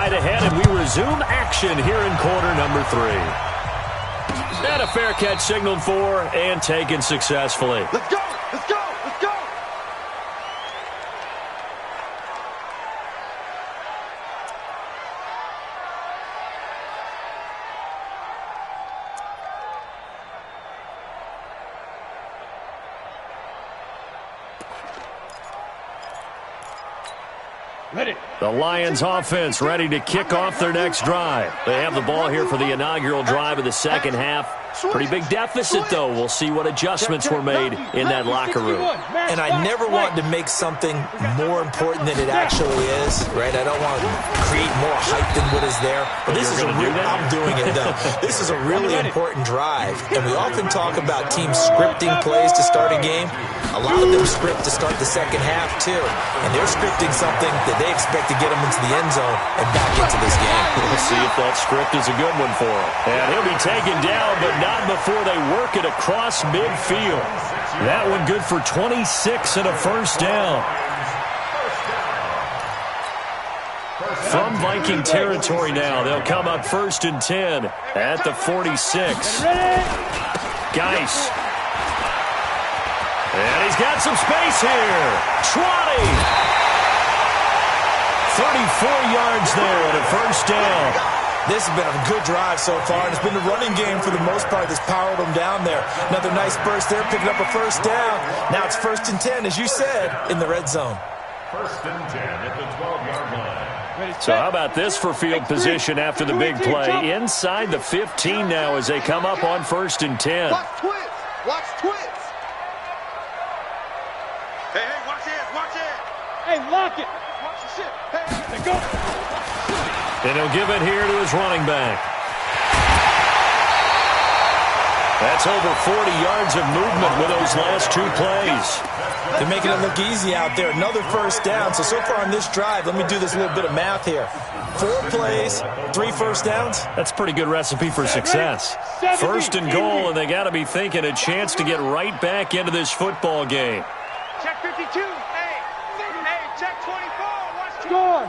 tied ahead, and we resume action here in quarter number 3. And a fair catch signaled for and taken successfully. Let's go! Let's go! Let's go! Ready. The Lions offense ready to kick off their next drive. They have the ball here for the inaugural drive of the second half. Pretty big deficit, though. We'll see what adjustments were made in that locker room. And I never want to make something more important than it actually is, right? I don't want to create more hype than what is there. But this is a real, I'm doing it, though. This is a really important drive. And we often talk about teams scripting plays to start a game. A lot of them script to start the second half, too. And they're scripting something that they expect to get them into the end zone and back into this game. We'll see if that script is a good one for him. And he'll be taken down, but not before they work it across midfield. That one good for 26 and a first down. From Viking territory now, they'll come up 1st and 10 at the 46. Geis. And he's got some space here. Trotty. 34 yards there and a first down. This has been a good drive so far, and it's been the running game for the most part that's powered them down there. Another nice burst there, picking up a first down. Now it's 1st and 10, as you said, in the red zone. 1st and 10 at the 12-yard line. So how about this for field position after the big play? Inside the 15 now as they come up on 1st and 10. Watch twins! Watch twins! Hey, watch it! Watch it! Hey, lock it. Watch the shit! Hey, Go. And he'll give it here to his running back. That's over 40 yards of movement with those last 2 plays. They're making it look easy out there. Another first down. So far on this drive, let me do this little bit of math here. 4 plays, 3 first downs. That's a pretty good recipe for success. 1st and goal, and they got to be thinking a chance to get right back into this football game. check 52! Hey, check 24! Watch Score.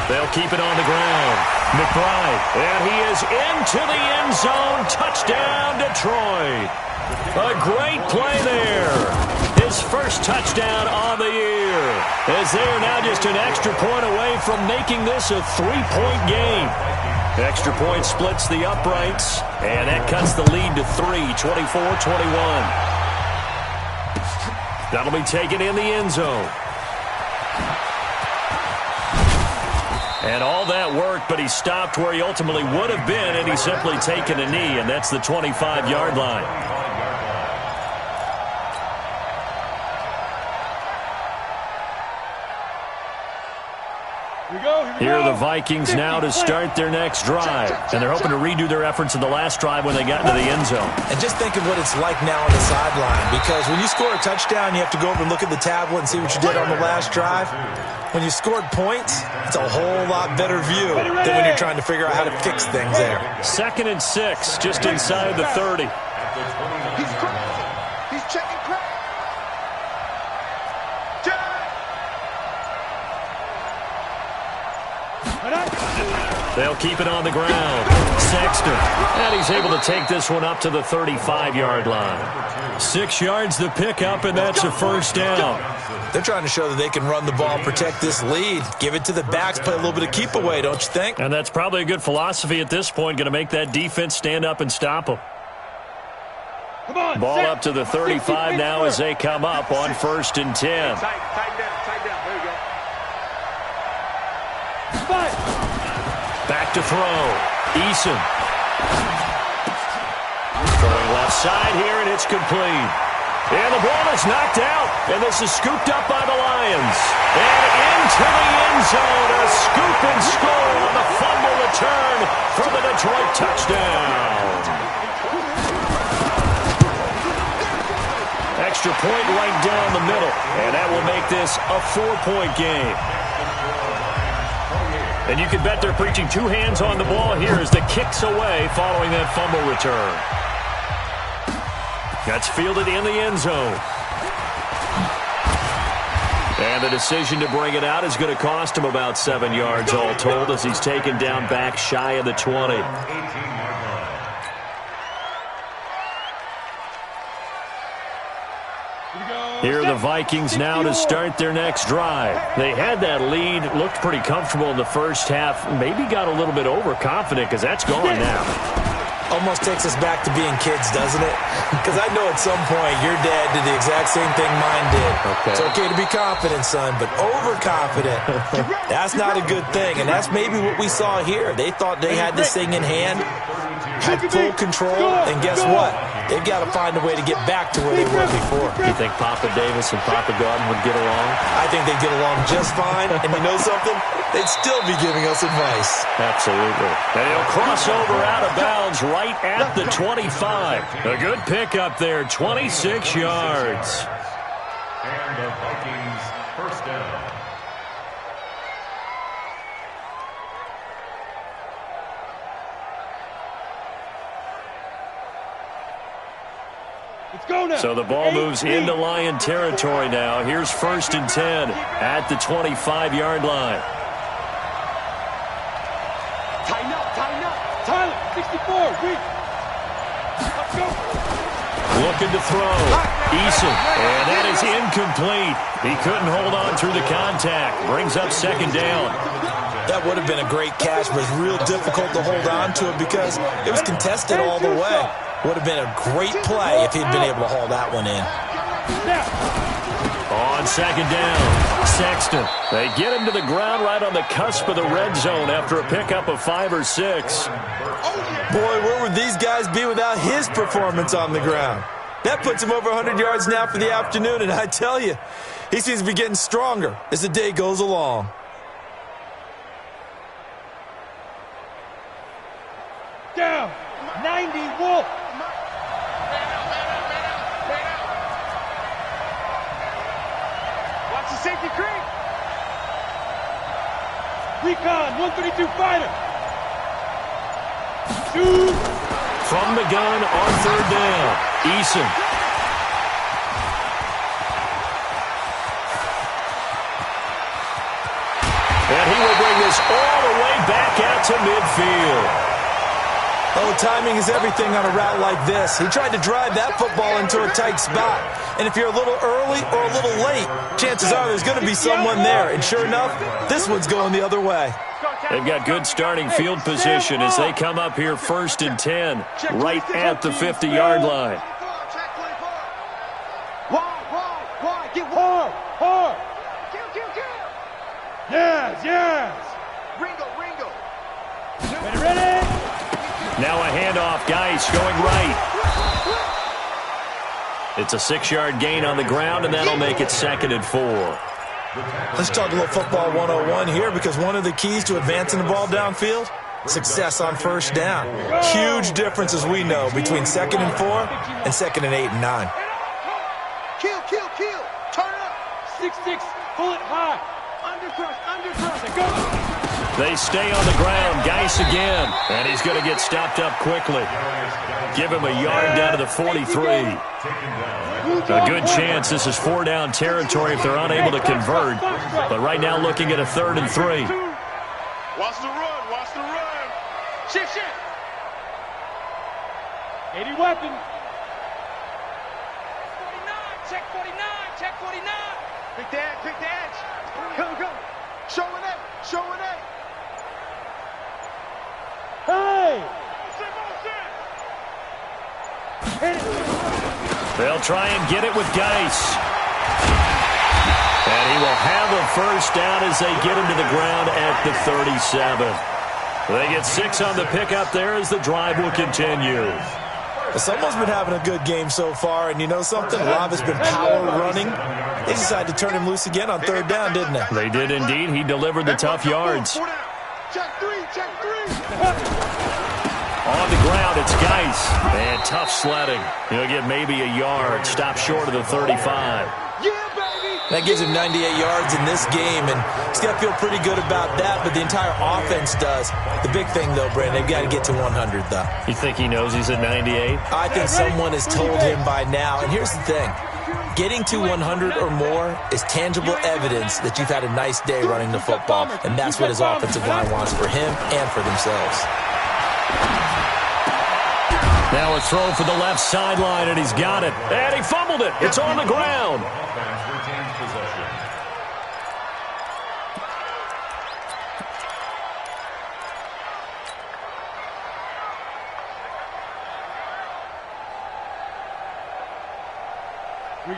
They'll keep it on the ground. McBride, and he is into the end zone. Touchdown, Detroit. A great play there. His first touchdown on the year. As they're now just an extra point away from making this a 3-point game. Extra point splits the uprights, and that cuts the lead to 3, 24-21. That'll be taken in the end zone. And all that worked, but he stopped where he ultimately would have been, and he's simply taken a knee, and that's the 25-yard line. Here are the Vikings now to start their next drive. And they're hoping to redo their efforts in the last drive when they got into the end zone. And just think of what it's like now on the sideline. Because when you score a touchdown, you have to go over and look at the tablet and see what you did on the last drive. When you scored points, it's a whole lot better view than when you're trying to figure out how to fix things there. 2nd and 6, just inside the 30. He's crossing! He's checking crack! They'll keep it on the ground. Sexton. And he's able to take this one up to the 35-yard line. 6 yards the pickup, and that's a first down. They're trying to show that they can run the ball, protect this lead, give it to the backs, play a little bit of keep away, don't you think? And that's probably a good philosophy at this point, going to make that defense stand up and stop them. Ball up to the 35 now as they come up on 1st and 10. Tight down. There you go. Back to throw. Eason. Throwing left side here, and it's complete. And the ball is knocked out, and this is scooped up by the Lions. And into the end zone, a scoop and score on the fumble return for the Detroit touchdown. Extra point right down the middle, and that will make this a 4-point game. And you can bet they're preaching 2 hands on the ball here as the kick's away following that fumble return. That's fielded in the end zone. And the decision to bring it out is going to cost him about 7 yards all told as he's taken down back shy of the 20. Here are the Vikings now to start their next drive. They had that lead, looked pretty comfortable in the first half, maybe got a little bit overconfident because that's gone now. Almost takes us back to being kids, doesn't it? Because I know at some point your dad did the exact same thing mine did. Okay. It's okay to be confident, son, but overconfident, that's not a good thing. And that's maybe what we saw here. They thought they had this thing in hand, had full control, and guess what? They've got to find a way to get back to where they were before. You think Papa Davis and Papa Gordon would get along? I think they'd get along just fine. And you know something? They'd still be giving us advice. Absolutely. And he'll cross over out of bounds right at the 25. A good pickup there, 26 yards. And the Vikings first down. So the ball moves into Lion territory now. Here's 1st and 10 at the 25-yard line. Tighten up, tighten up. Tyler, 64, weak. Let's go. Looking to throw. Eason, and that is incomplete. He couldn't hold on through the contact. Brings up 2nd down. That would have been a great catch, but it's real difficult to hold on to it because it was contested all the way. Would have been a great play if he'd been able to haul that one in. On 2nd down, Sexton. They get him to the ground right on the cusp of the red zone after a pickup of 5 or 6. Boy, where would these guys be without his performance on the ground? That puts him over 100 yards now for the afternoon, and I tell you, he seems to be getting stronger as the day goes along. Down, 90, Wolf. Watch the safety creep. Recon, 132 fighter. Shoot. From the gun on 3rd down, Eason. And he will bring this all the way back out to midfield. Oh, timing is everything on a route like this. He tried to drive that football into a tight spot. And if you're a little early or a little late, chances are there's going to be someone there. And sure enough, this one's going the other way. They've got good starting field position as they come up here 1st and 10, right at the 50-yard line. Wide, get hard. Kill. Yes. Ringo. Ready. Now a handoff, Geis going right. It's a 6-yard gain on the ground, and that'll make it 2nd and 4. Let's talk a little football 101 here because one of the keys to advancing the ball downfield, success on 1st down. Huge difference, as we know, between 2nd and 4 and 2nd and 8 and 9. Kill. Turn it up. 6-6, pull it high. Undercrush. Go. They stay on the ground. Geis again. And he's going to get stopped up quickly. Give him a yard down to the 43. A good chance this is 4-down territory if they're unable to convert. But right now looking at a 3rd and 3. Watch the run. Shift. 80 weapon. 49, check 49. Pick the edge. Go. Showing it. Hey! They'll try and get it with Geis. And he will have a 1st down as they get him to the ground at the 37. They get 6 on the pickup there as the drive will continue. Someone's been having a good game so far, and you know something? A lot of it's been power running. They decided to turn him loose again on 3rd down, didn't they? They did indeed. He delivered the tough yards. Check three. On the ground, it's Geis. And tough sledding. He'll get maybe a yard. Stop short of the 35. Yeah, baby! That gives him 98 yards in this game, and he's got to feel pretty good about that, but the entire offense does. The big thing, though, Brandon, they've got to get to 100, though. You think he knows he's at 98? I think someone has told him by now, and here's the thing. Getting to 100 or more is tangible evidence that you've had a nice day running the football, and that's what his offensive line wants for him and for themselves. Now a throw for the left sideline, and he's got it. And he fumbled it. It's on the ground. Offense retains possession.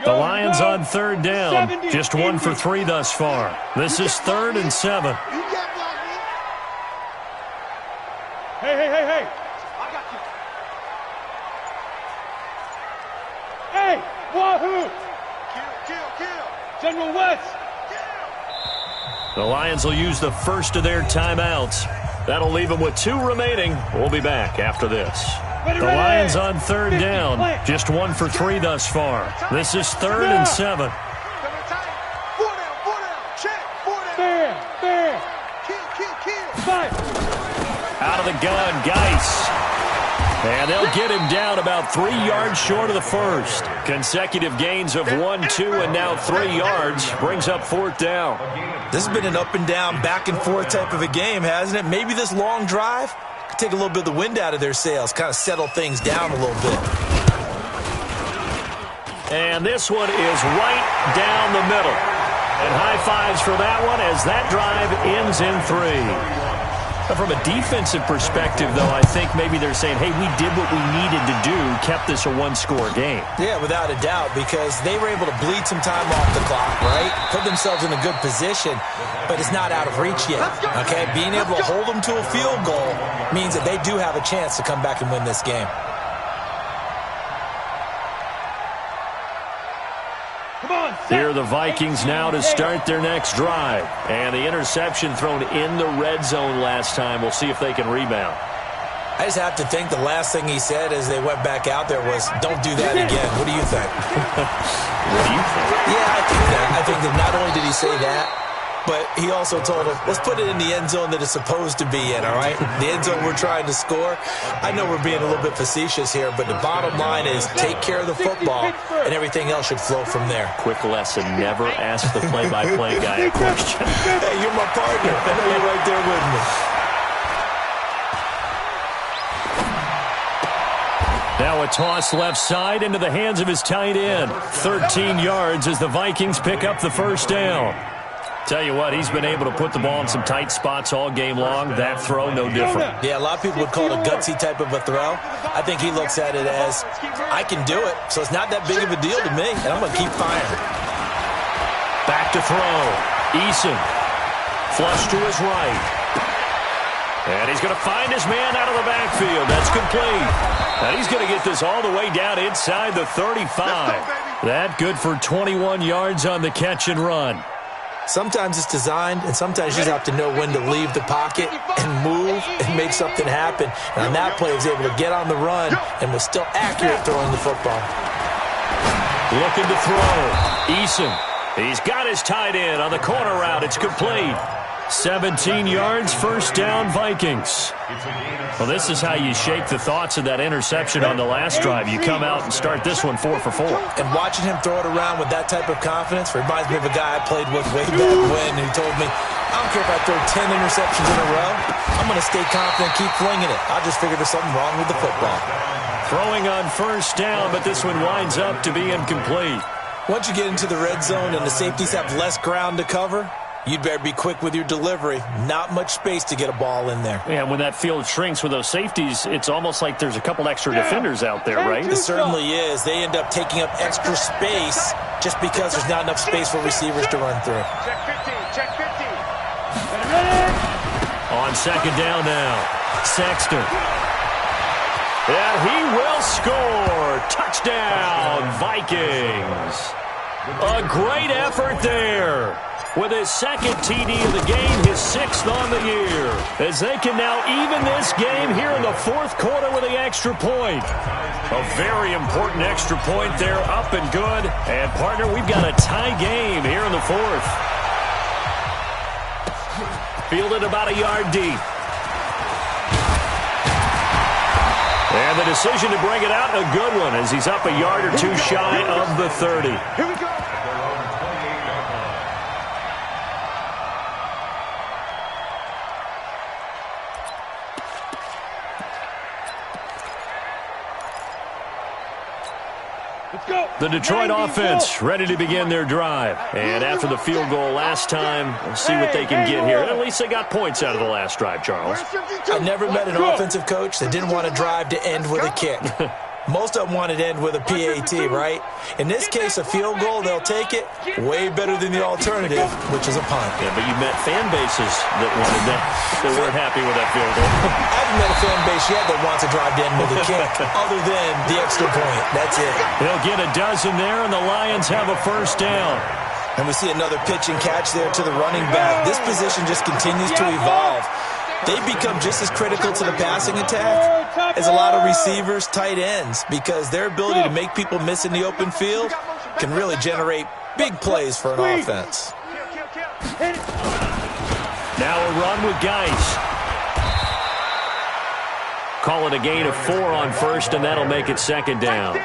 The Lions on third down. Just 1 for 3 thus far. This is 3rd and 7. Hey. I got you. Hey, wahoo! Kill. General West. The Lions will use the first of their timeouts. That'll leave them with 2 remaining. We'll be back after this. The Lions on third down. Just 1 for 3 thus far. This is 3rd and 7. Out of the gun, Geis. And they'll get him down about 3 yards short of the first. Consecutive gains of 1, 2, and now 3 yards brings up 4th down. This has been an up and down, back and forth type of a game, hasn't it? Maybe this long drive could take a little bit of the wind out of their sails, kind of settle things down a little bit. And this one is right down the middle. And high fives for that one as that drive ends in 3. From a defensive perspective, though, I think maybe they're saying, hey, we did what we needed to do, kept this a 1-score game. Yeah, without a doubt, because they were able to bleed some time off the clock, right? Put themselves in a good position, but it's not out of reach yet, okay? Being able to hold them to a field goal means that they do have a chance to come back and win this game. Here are the Vikings now to start their next drive. And the interception thrown in the red zone last time. We'll see if they can rebound. I just have to think the last thing he said as they went back out there was, don't do that again. What do you think? What do you think? Yeah, I think that. I think that not only did he say that, but he also told him, let's put it in the end zone that it's supposed to be in, all right? The end zone we're trying to score. I know we're being a little bit facetious here, but the bottom line is take care of the football, and everything else should flow from there. Quick lesson, never ask the play-by-play guy a question. Hey, you're my partner. I know you're right there with me. Now a toss left side into the hands of his tight end. 13 yards as the Vikings pick up the first down. Tell you what, he's been able to put the ball in some tight spots all game long. That throw, no different. Yeah, a lot of people would call it a gutsy type of a throw. I think he looks at it as, I can do it, so it's not that big of a deal to me, and I'm going to keep firing. Back to throw. Eason. Flush to his right. And he's going to find his man out of the backfield. That's complete. And he's going to get this all the way down inside the 35. That good for 21 yards on the catch and run. Sometimes it's designed, and sometimes you just have to know when to leave the pocket and move and make something happen. And on that play, he was able to get on the run and was still accurate throwing the football. Looking to throw. Eason. He's got his tight end on the corner route. It's complete. 17 yards, first down, Vikings. Well, this is how you shake the thoughts of that interception on the last drive. You come out and start this one 4 for 4. And watching him throw it around with that type of confidence reminds me of a guy I played with way back when who told me, I don't care if I throw 10 interceptions in a row. I'm going to stay confident, keep flinging it. I just figured there's something wrong with the football. Throwing on first down, but this one winds up to be incomplete. Once you get into the red zone and the safeties have less ground to cover, you'd better be quick with your delivery. Not much space to get a ball in there. Yeah, when that field shrinks with those safeties, it's almost like there's a couple extra defenders out there, right? It certainly is. They end up taking up extra space just because there's not enough space for receivers to run through. Check 15, check 15. On second down now, Sexton. And he will score. Touchdown, Vikings. A great effort there. With his second TD of the game, his 6th on the year. As they can now even this game here in the 4th quarter with the extra point. A very important extra point there, up and good. And, partner, we've got a tie game here in the 4th. Fielded about a yard deep. And the decision to bring it out, a good one, as he's up a yard or two shy of the 30. Here we go. The Detroit offense ready to begin their drive. And after the field goal last time, we'll see what they can get here. At least they got points out of the last drive, Charles. I never met an offensive coach that didn't want to drive to end with a kick. Most of them wanted to end with a PAT, right? In this case, a field goal, they'll take it. Way better than the alternative, which is a punt. Yeah, but you met fan bases that wanted that, that weren't happy with that field goal. I haven't met a fan base yet that wants to drive to end with a kick, other than the extra point. That's it. They'll get a dozen there, and the Lions have a first down. And we see another pitch and catch there to the running back. This position just continues to evolve. They become just as critical to the passing attack as a lot of receivers, tight ends, because their ability to make people miss in the open field can really generate big plays for an offense. Now a run with Geis. Call it a gain of 4 on first, and that'll make it second down.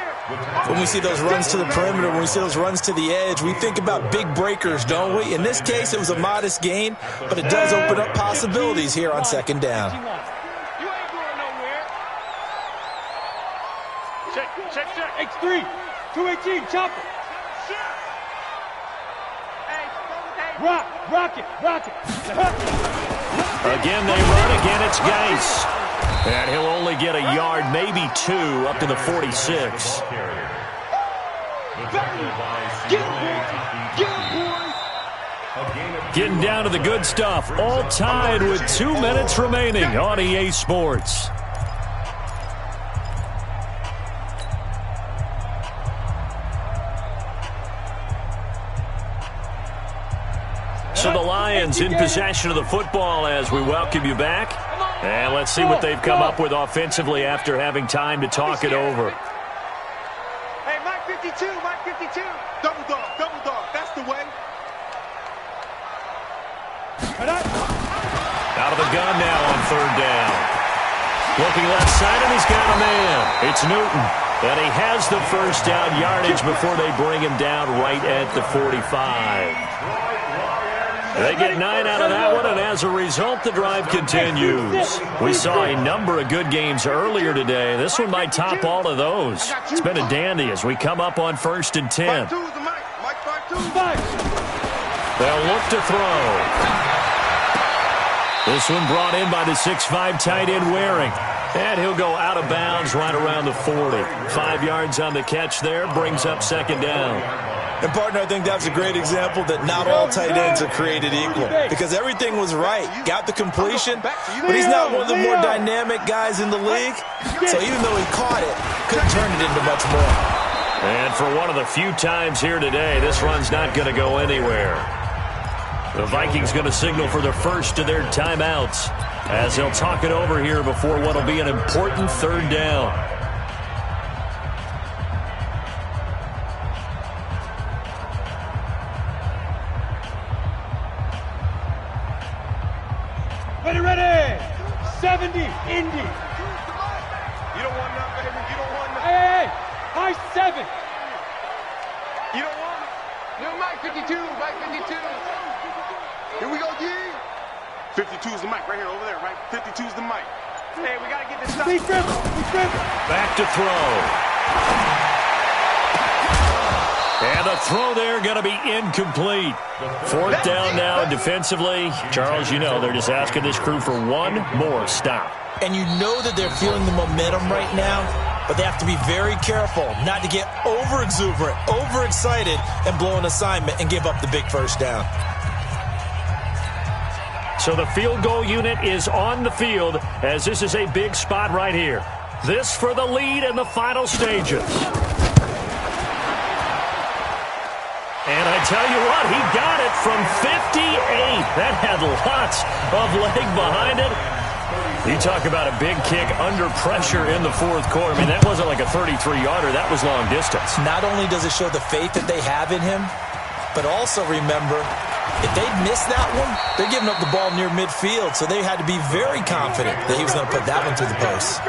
When we see those runs to the perimeter, when we see those runs to the edge, we think about big breakers, don't we? In this case, it was a modest gain, but it does open up possibilities here on second down. You ain't going nowhere. Check. X3. 218. Chop it. Rock it. Again, they run. Again, it's Geis. And he'll only get a yard, maybe 2, up to the 46. Getting down to the good stuff. All tied with 2 minutes remaining on EA Sports. So the Lions in possession of the football as we welcome you back. And let's see what they've come up with offensively after having time to talk it over. Hey, Mike 52. Double dog. That's the way. Out of the gun now on third down. Looking left side, and he's got a man. It's Newton. And he has the first down yardage before they bring him down right at the 45. They get 9 out of that one, and as a result, the drive continues. We saw a number of good games earlier today. This one might top all of those. It's been a dandy as we come up on 1st and 10. They'll look to throw. This one brought in by the 6'5" tight end Waring. And he'll go out of bounds right around the 40. 5 yards on the catch there, brings up second down. And, partner, I think that's a great example that not all tight ends are created equal, because everything was right. Got the completion, but he's not one of the more dynamic guys in the league. So even though he caught it, couldn't turn it into much more. And for one of the few times here today, this run's not going to go anywhere. The Vikings going to signal for the first of their timeouts as they'll talk it over here before what will be an important third down. Ready. 70, Indy. You don't want none, baby. You don't want none. Hey, high 7. You don't want it. Yo, Mike 52. Here we go, G. 52 is the mic right here, over there, right? 52 is the mic. Hey, we got to get this stuff. Back to throw. And the throw there going to be incomplete. 4th down now defensively. Charles, you know, they're just asking this crew for one more stop. And you know that they're feeling the momentum right now, but they have to be very careful not to get over-exuberant, overexcited, and blow an assignment and give up the big first down. So the field goal unit is on the field as this is a big spot right here. This for the lead in the final stages. And I tell you what, he got it from 58. That had lots of leg behind it. You talk about a big kick under pressure in the 4th quarter. I mean, that wasn't like a 33-yarder. That was long distance. Not only does it show the faith that they have in him, but also remember, if they'd missed that one, they're giving up the ball near midfield, so they had to be very confident that he was going to put that one through the post.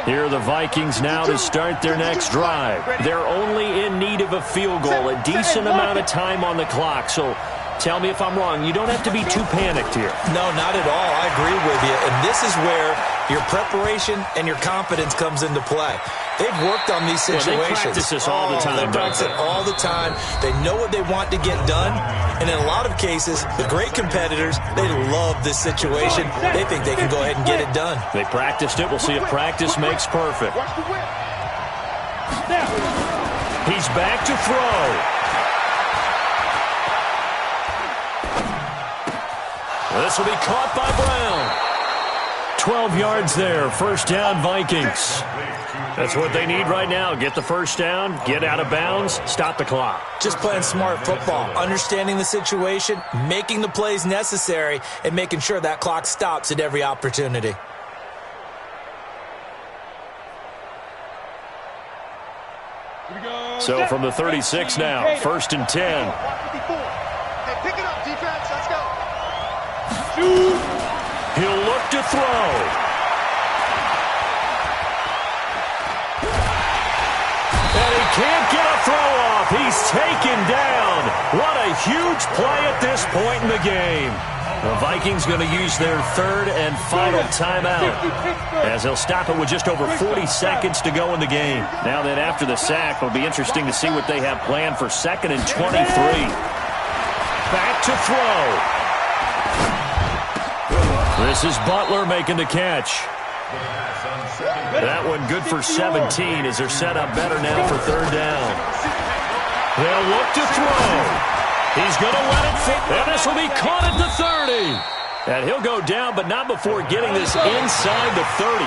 Here are the Vikings now to start their next drive. They're only in need of a field goal, a decent amount of time on the clock. So tell me if I'm wrong. You don't have to be too panicked here. No, not at all. I agree with you. And this is where your preparation and your confidence comes into play. They've worked on these situations. Well, they practice this all the time. They practice it all the time. They know what they want to get done. And in a lot of cases, the great competitors, they love this situation. They think they can go ahead and get it done. They practiced it. We'll see if practice makes perfect. He's back to throw. This will be caught by Brown. 12 yards there. First down, Vikings. That's what they need right now. Get the first down, get out of bounds, stop the clock. Just playing smart football, understanding the situation, making the plays necessary, and making sure that clock stops at every opportunity. So from the 36 now, first and 10. Hey, pick it up, defense. Let's go. He'll look to throw. And he can't get a throw off. He's taken down. What a huge play at this point in the game. The Vikings going to use their third and final timeout, as they'll stop it with just over 40 seconds to go in the game. Now then, after the sack, it'll be interesting to see what they have planned for second and 23. Back to throw. This is Butler making the catch. That one good for 17 as they're set up better now for third down. They'll look to throw. He's going to let it fit, and this will be caught at the 30. And he'll go down, but not before getting this inside the 30.